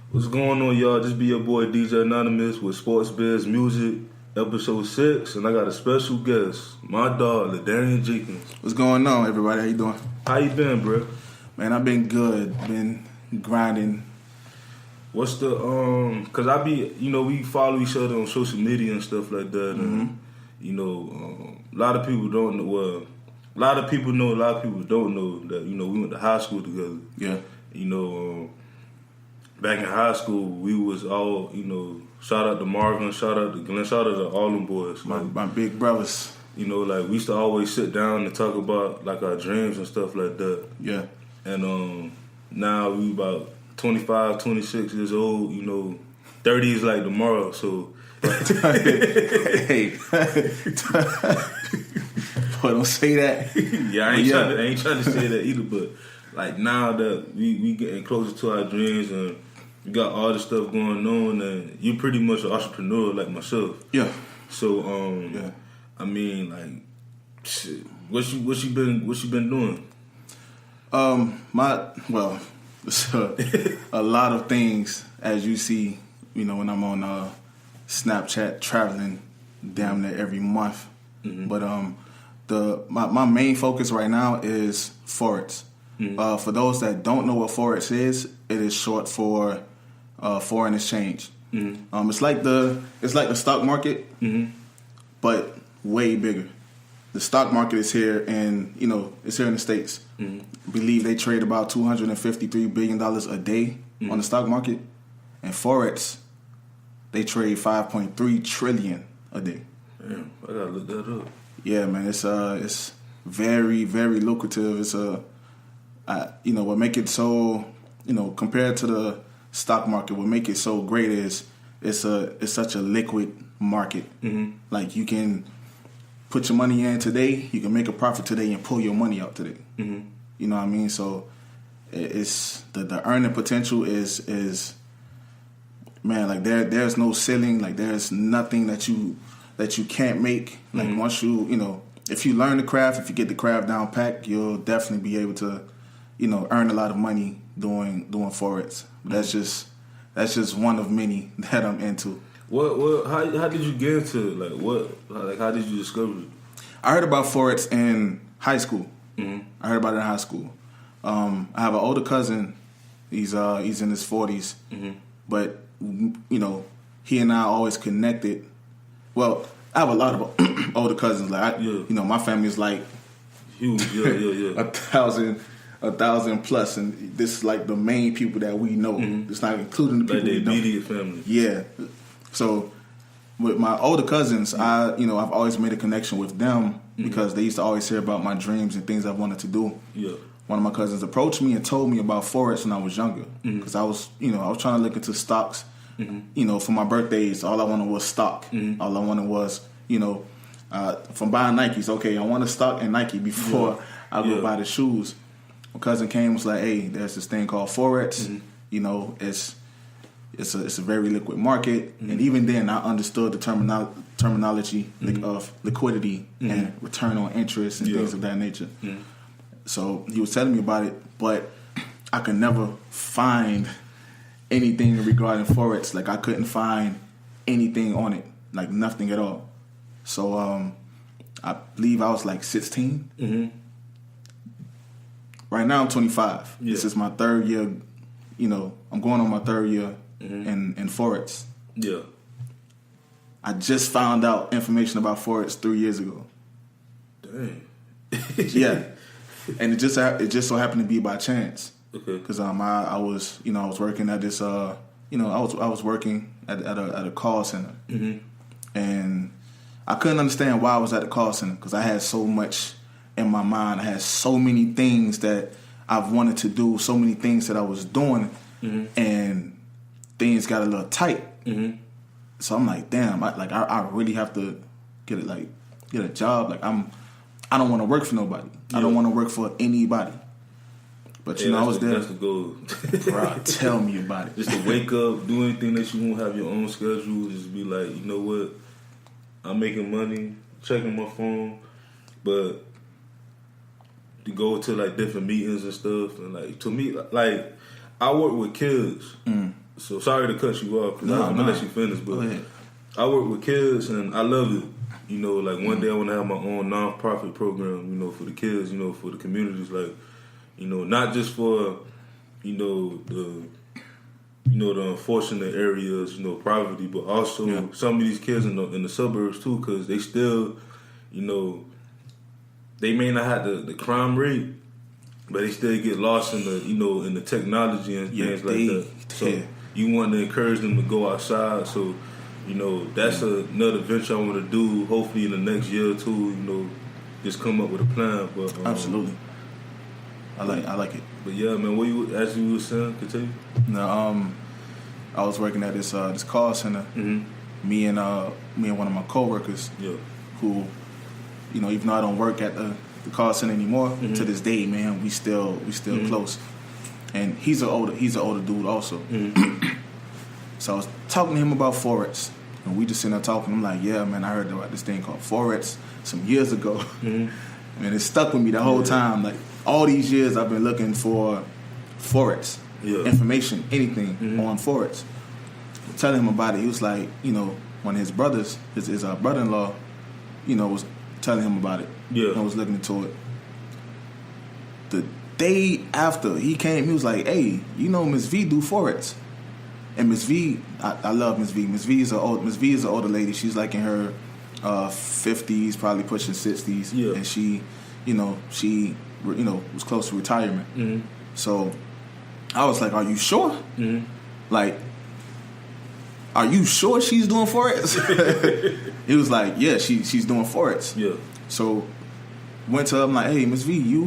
What's going on, y'all? This be your boy DJ Anonymous with Sports Biz Music, episode 6, and I got a special guest, my dog, LaDarien Jenkins. What's going on, everybody? How you doing? How you been, bro? Man, I've been good. Been grinding. What's the cause I be, we follow each other on social media and stuff like that, and a lot of people don't know. Well, a lot of people know. A lot of people don't know that we went to high school together. Yeah. Back in high school, we was all, shout out to Marvin, shout out to Glenn, shout out to all them boys. My big brothers. We used to always sit down and talk about, like, our dreams and stuff like that. Yeah. And now we about 25, 26 years old, 30 is like tomorrow, so. Hey. Boy, don't say that. Yeah, I ain't trying to say that either, but, like, now that we getting closer to our dreams and you got all this stuff going on, and you pretty much an entrepreneur like myself. Yeah. So, I mean, like, shit, what you been doing? It's a lot of things, as you see, when I'm on Snapchat traveling damn near every month. Mm-hmm. But my main focus right now is Forex. Mm-hmm. For those that don't know what Forex is, it is short for foreign exchange. Mm-hmm. It's like the stock market, mm-hmm. but way bigger. The stock market is here, and it's here in the States. Mm-hmm. I believe they trade about $253 billion a day mm-hmm. on the stock market, and Forex they trade 5.3 trillion a day. Damn, I gotta look that up. Yeah, man, it's very, very lucrative. It's what make it so, compared to the stock market, what make it so great is it's such a liquid market. Mm-hmm. Like, you can put your money in today, you can make a profit today and pull your money out today. Mm-hmm. You know what I mean? So it's the earning potential is man, like there's no ceiling, like there's nothing that you can't make. Like, mm-hmm. once you if you learn the craft, if you get the craft down pat, you'll definitely be able to earn a lot of money doing Forex. Mm-hmm. That's just one of many that I'm into. How did you get into it? How did you discover it? I heard about Forex in high school. Mm-hmm. I heard about it in high school. I have an older cousin. He's in his 40s, mm-hmm. but he and I always connected. Well, I have a lot of older cousins. Like, my family is like huge. Yeah. 1,000 plus, and this is like the main people that we know. Mm-hmm. It's not including the people like we the immediate family. Yeah. So with my older cousins, mm-hmm. I've always made a connection with them mm-hmm. because they used to always hear about my dreams and things I wanted to do. Yeah. One of my cousins approached me and told me about Forex when I was younger, because mm-hmm. I was trying to look into stocks. Mm-hmm. For my birthdays, all I wanted was stock. Mm-hmm. All I wanted was, from buying Nikes. Okay, I want a stock and Nike before I go buy the shoes. My cousin came and was like, "Hey, there's this thing called Forex. Mm-hmm. It's a very liquid market." Mm-hmm. And even then, I understood the terminology mm-hmm. of liquidity mm-hmm. and return on interest and things of that nature. Mm-hmm. So he was telling me about it, but I could never find anything regarding Forex. Like, I couldn't find anything on it, like nothing at all. So I believe I was like 16. Mm-hmm. Right now I'm 25. Yeah. This is my third year. I'm going on my third year mm-hmm. in Forex. Yeah. I just found out information about Forex 3 years ago. Dang. Yeah. And it just so happened to be by chance. Okay. Because I was working at this I was working at a call center, mm-hmm. and I couldn't understand why I was at the call center, because I had so much in my mind. I had so many things that I've wanted to do, so many things that I was doing, mm-hmm. and things got a little tight. Mm-hmm. So I'm like, damn, I really have to get a job. Like, I don't want to work for nobody. Yeah. I don't want to work for anybody. But I was there. That's the goal. Bro, tell me about it. Just to wake up, do anything that you won't have your own schedule. Just be like, you know what? I'm making money, checking my phone, but to go to like different meetings and stuff, and like to me, like I work with kids, So sorry to cut you off, because I'm going to let you finish, but I work with kids, and I love it. You know, like one day I want to have my own non-profit program, you know, for the kids, you know, for the communities, like, you know, not just for, you know, the unfortunate areas, you know, poverty, but also some of these kids in the suburbs too, because they still, you know, they may not have the crime rate, but they still get lost in the, you know, in the technology and things like that. So you want to encourage them to go outside. So, you know, that's another venture I want to do. Hopefully in the next year or two, you know, just come up with a plan. But absolutely, I like it. But yeah, man, as you were saying, continue. No, I was working at this call center. Mm-hmm. Me and one of my coworkers, who, you know, even though I don't work at the call center anymore, to this day, man, we still close. And he's an older dude also. Mm-hmm. So I was talking to him about Forex, and we just sitting there talking. I'm like, yeah, man, I heard about this thing called Forex some years ago. Mm-hmm. And it stuck with me the whole time. Like all these years, I've been looking for Forex information, anything on Forex. Telling him about it, he was like, you know, one of his brothers, his brother-in-law, you know, was telling him about it. Yeah, and I was looking into it. The day after he came, he was like, hey, you know, Miss V do Forex. And Miss V, I love Miss V. Miss V is an older lady. She's like in her 50s, probably pushing 60s. Yeah. And she was close to retirement. Mm-hmm. So I was like, are you sure? Mm-hmm. Like, are you sure she's doing Forex? He was like, yeah, she's doing Forex. Yeah. So went to her, I'm like, hey, Miss V, you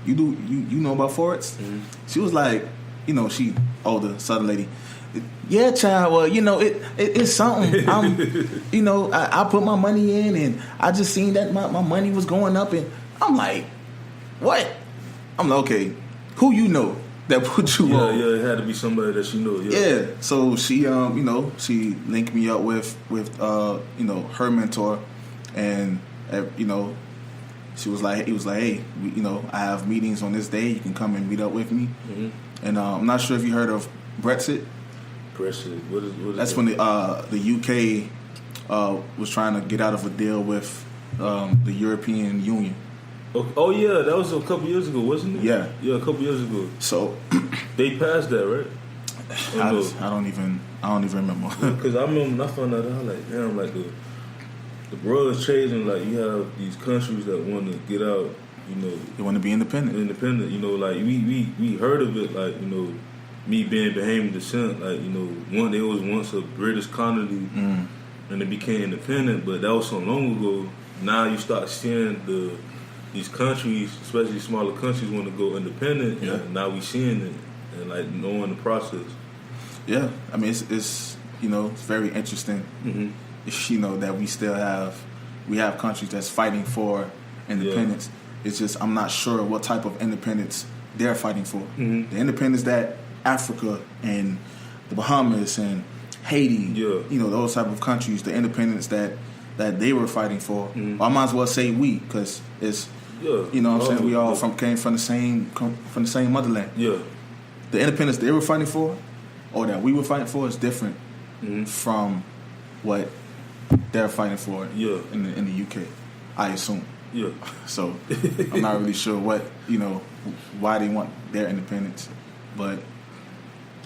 know about Forex? Mm-hmm. She was like, you know, she older Southern lady. Yeah, child. Well, you know, it's something. You know, I put my money in, and I just seen that my money was going up, and I'm like, what? I'm like, okay, who you know that put you on? Yeah, it had to be somebody that you know. Yeah. So she, you know, she linked me up with you know, her mentor, and you know, he was like, hey, you know, I have meetings on this day. You can come and meet up with me. Mm-hmm. And I'm not sure if you heard of Brexit. Brexit. What is That's when the UK was trying to get out of a deal with the European Union. Oh yeah, that was a couple years ago, wasn't it? Yeah, a couple years ago. So they passed that, right? I don't even remember. Because I remember when I found out, I was like, damn, like the world is changing. Like you have these countries that want to get out. You know, they want to be independent. You know, like we heard of it. Like, you know, me being Bahamian descent. Like, you know, there was once a British colony, and it became independent. But that was so long ago. Now you start seeing these countries, especially smaller countries, want to go independent. Yeah. And now we seeing it and like knowing the process. Yeah, I mean it's you know, it's very interesting. Mm-hmm. You know that we have countries that's fighting for independence. Yeah. It's just I'm not sure what type of independence they're fighting for. Mm-hmm. The independence that Africa and the Bahamas and Haiti, you know, those type of countries, the independence that they were fighting for. Mm-hmm. Well, I might as well say we, because it's you know what I'm saying, we all came from the same motherland. Yeah. The independence they were fighting for, or that we were fighting for, is different from what they're fighting for in the UK, I assume. Yeah. So I'm not really sure what, you know, why they want their independence, but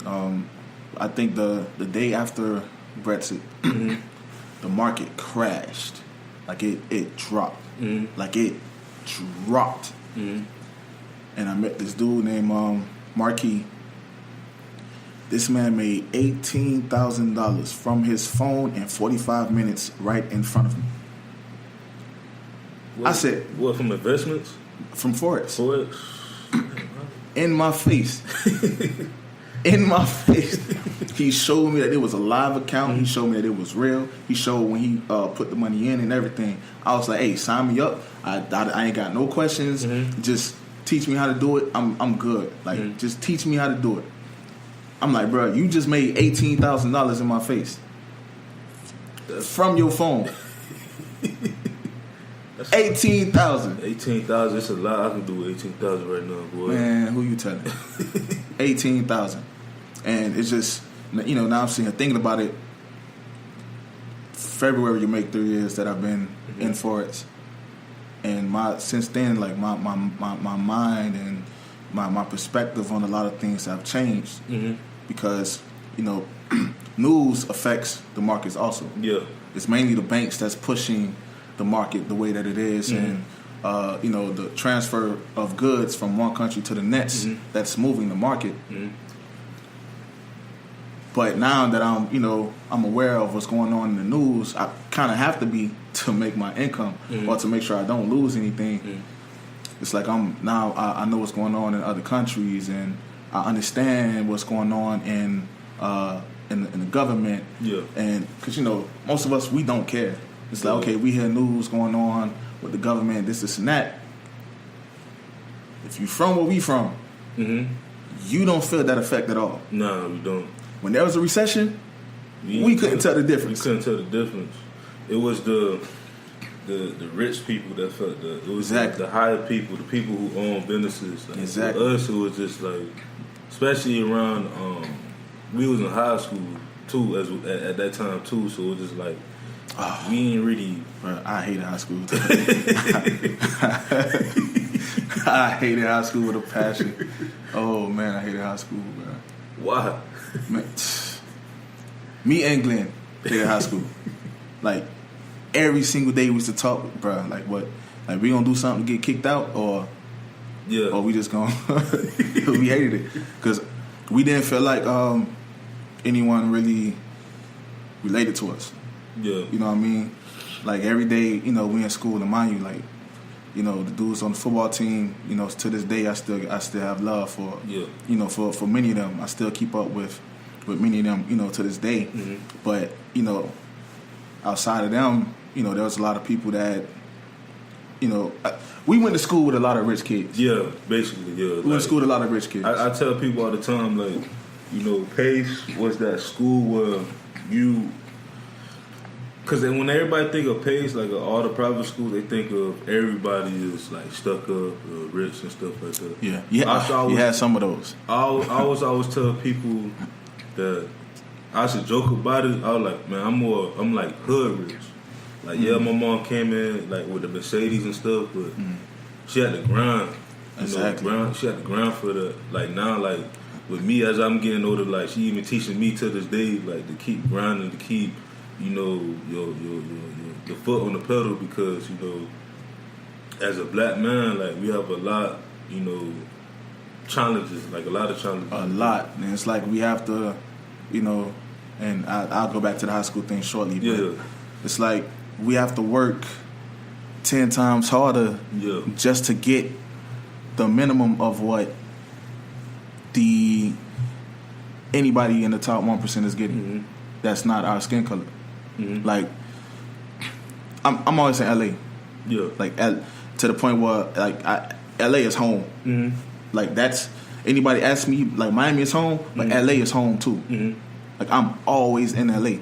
I think the day after Brexit, the market crashed, like it dropped, like it dropped, and I met this dude named Marquis. This man made $18,000 from his phone in 45 minutes right in front of me. What, I said, what, from investments? From Forex. Forex? In my face. In my face. He showed me that it was a live account. He showed me that it was real. He showed when he put the money in and everything. I was like, hey, sign me up. I ain't got no questions. Just teach me how to do it. I'm good. Like, just teach me how to do it. I'm like, bro, you just made $18,000 in my face. From your phone. 18,000. 18,000. It's a lot. I can do 18,000 right now, boy. Man, who you telling? 18,000. And it's just, you know, now I'm sitting here thinking about it. February will make 3 years that I've been in Forex, and since then, like my mind and my perspective on a lot of things have changed because, you know, news affects the markets also. Yeah, it's mainly the banks that's pushing the market the way that it is, and you know, the transfer of goods from one country to the next that's moving the market. But now that I'm aware of what's going on in the news, I kind of have to be to make my income or to make sure I don't lose anything. It's like I know what's going on in other countries, and I understand what's going on in the government. Yeah. And because, you know, most of us, we don't care. It's like, okay, we hear news going on with the government, this and that. If you from where we from, you don't feel that effect at all. No, we don't. When there was a recession, we couldn't tell the difference. We couldn't tell the difference. It was the rich people that felt that. It was the higher people, the people who own businesses. Like, exactly. For us, it was just like, especially around, we was in high school too, at that time too. So it was just like, we ain't really. Bro, I hated high school. I hated high school with a passion. Oh man, I hated high school, bro. Why? Man, me and Glenn hated high school. Like every single day we used to talk, bro. Like what? Like we gonna do something to get kicked out, or we just gonna? We hated it because we didn't feel like anyone really related to us. Yeah, you know what I mean. Like every day, you know, we in school, and mind you, like, you know, the dudes on the football team, you know, to this day, I still have love for, you know, for many of them. I still keep up with many of them, you know, to this day. But, you know, outside of them, you know, there was a lot of people that, you know, we went to school with a lot of rich kids. Yeah, basically, yeah. We went to school with a lot of rich kids. I tell people all the time, like, you know, Pace was that school where you... Because when everybody think of Pace, like all the private schools, they think of everybody is like stuck up, rich and stuff like that. Yeah, you had some of those. I always tell people that I should joke about it. I was like, man, I'm like hood rich. Like, yeah, my mom came in like with the Mercedes and stuff, but she had to grind. Exactly. She had to grind for the, like now, like with me as I'm getting older, like she even teaching me to this day, like to keep grinding, to keep, you know, your foot on the pedal, because, you know, as a black man, like we have a lot, you know, challenges, like a lot of challenges. A lot, and it's like we have to, you know, and I'll go back to the high school thing shortly. But it's like we have to work 10 times harder just to get the minimum of what anybody in the top 1% is getting. That's not our skin color. Like, I'm always in LA. Yeah. Like, to the point where, like, LA is home. Like, that's, anybody asks me, like, Miami is home, but LA is home too. Like, I'm always in LA.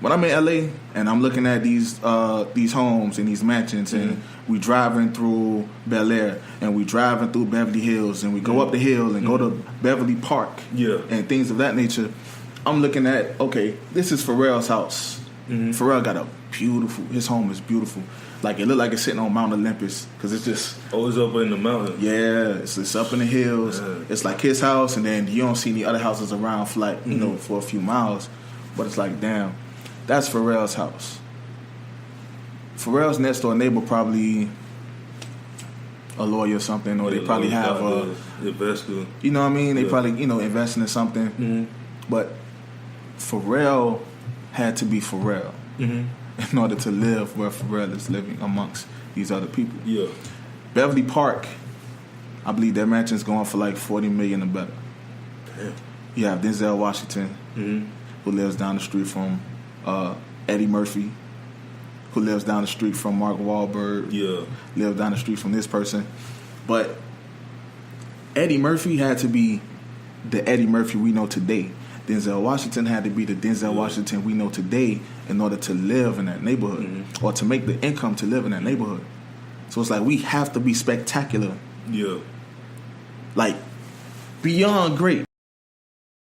When I'm in LA and I'm looking at these homes and these mansions, and we driving through Bel Air, and we driving through Beverly Hills, and we go up the hill and go to Beverly Park, and things of that nature, I'm looking at, okay, this is Pharrell's house. Pharrell got his home is beautiful. Like, it look like it's sitting on Mount Olympus, because it's just... Oh, it's up in the mountains. Yeah, it's up in the hills. Yeah. It's like his house, and then you don't see any other houses around for like, you know, for a few miles. But it's like, damn, that's Pharrell's house. Pharrell's next door neighbor probably a lawyer or something, or they probably have a investor. You know what I mean? They probably, you know, investing in something. But Pharrell had to be Pharrell in order to live where Pharrell is living amongst these other people. Yeah. Beverly Park, I believe their mansion's going for like $40 million or better. Damn. You have Denzel Washington, who lives down the street from Eddie Murphy, who lives down the street from Mark Wahlberg, lives down the street from this person. But Eddie Murphy had to be the Eddie Murphy we know today. Denzel Washington had to be the Denzel Washington we know today in order to live in that neighborhood, or to make the income to live in that neighborhood. So it's like we have to be spectacular. Yeah. Like, beyond great.